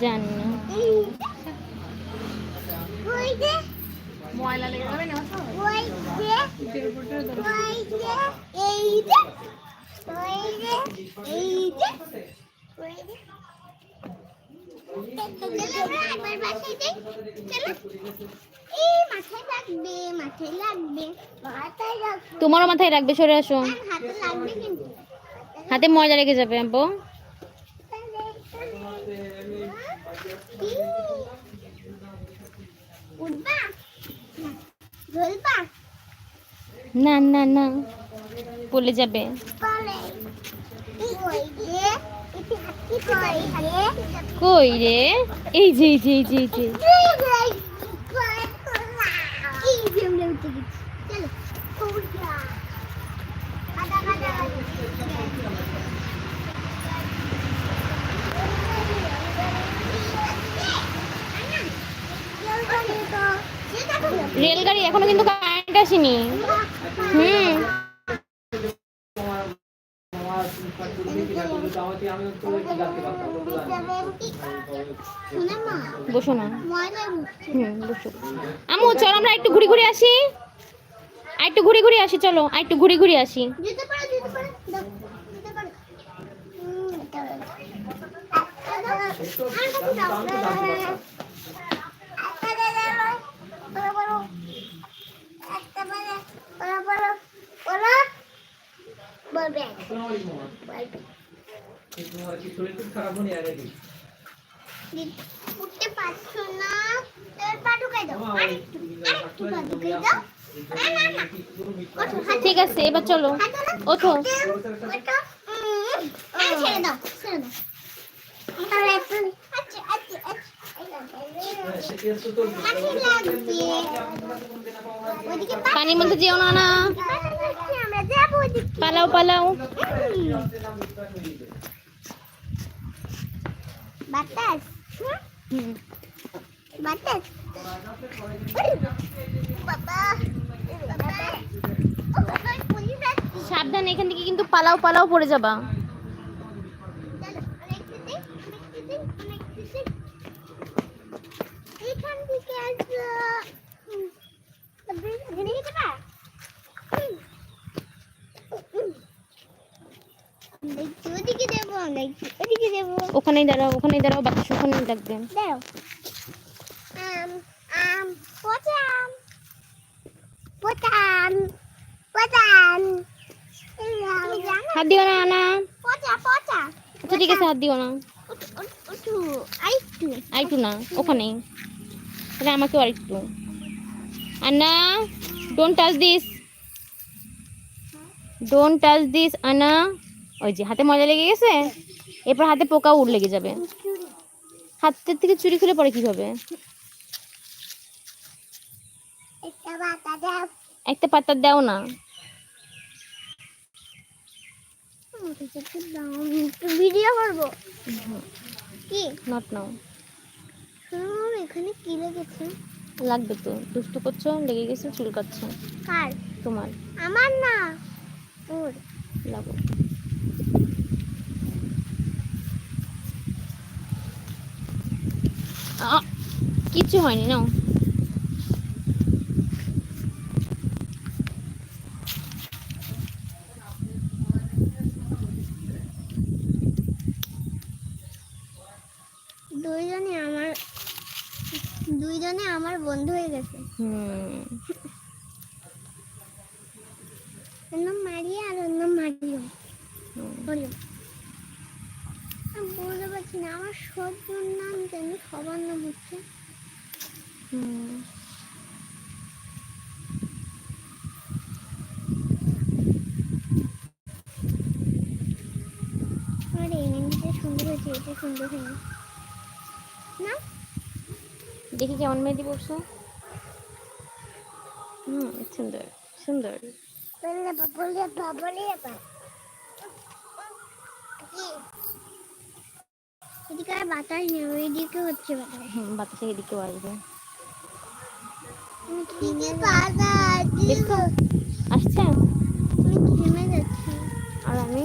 জানি না। ময়লা লেগে যাবে না? তোমারও মাথায় রাখবে, সরে আসো। হাতে ময়লা লেগে যাবে আব্বু। না না না, পড়ে যাবে। কই রে? এই যে এই যে এই যে এই যে। রেলগাড়ি এখনো কিন্তু কারেন্ট আসেনি। বসো না। বসো। আম্মু চলো আমরা একটু ঘুরে ঘুরে আসি, একটু ঘুরে ঘুরে আসি, চলো একটু ঘুরে ঘুরে আসি। ঠিক আছে এবার চলো, ওঠো। পানির মধ্যে যেও না, না পালাও পালাও। বাতাস বাতাস সাবধান, এখান থেকে কিন্তু পালাও পালাও পড়ে যাবা। ওখানেই দাঁড়াও, ওখানেই দাঁড়াও, বাতাস ওখানেই থাকবেন। হাত দিও না, না আচ্ছা ঠিক আছে, হাত দিও না। আরেকটু না, ওখানেই তাহলে আমাকেও আরেকটু। আন্না don't touch this, don't touch this আন্না। ওই যে হাতে ময়লা লেগে গেছে, এরপর হাতে পোকা উড় লেগে যাবে। হাতের থেকে চুরি খুলে পড়ে কিভাবে? একটা পাতা দাও না। ভিডিও করব কি নট নাও। এখানে কি লেগেছে? লাগবে তো, দুষ্টু করছো, লেগে গেছে, চুলকাচ্ছে। কার? তোমার। আমার না, ওর লাগো। কিচ্ছু হয়নি, নাও। দুইজনে আমার বন্ধু হয়ে গেছে। ওর নাম মারিয়া আর ওর নাম মারিও। বলো, বলতে পারছি না, আমার সবার নাম জানি, সবার নাম হচ্ছে সুন্দর হয়েছে, এটা সুন্দর হয়নি না? দেখি কেমন মেহেদি পড়ছো। সুন্দর সুন্দর। এদিকে আর বাতাস নেই, ওইদিকে হচ্ছে বাতাস। বাতাসে এদিকেও আসবে। আসছে, আমি ঘেমে যাচ্ছি। আর আমি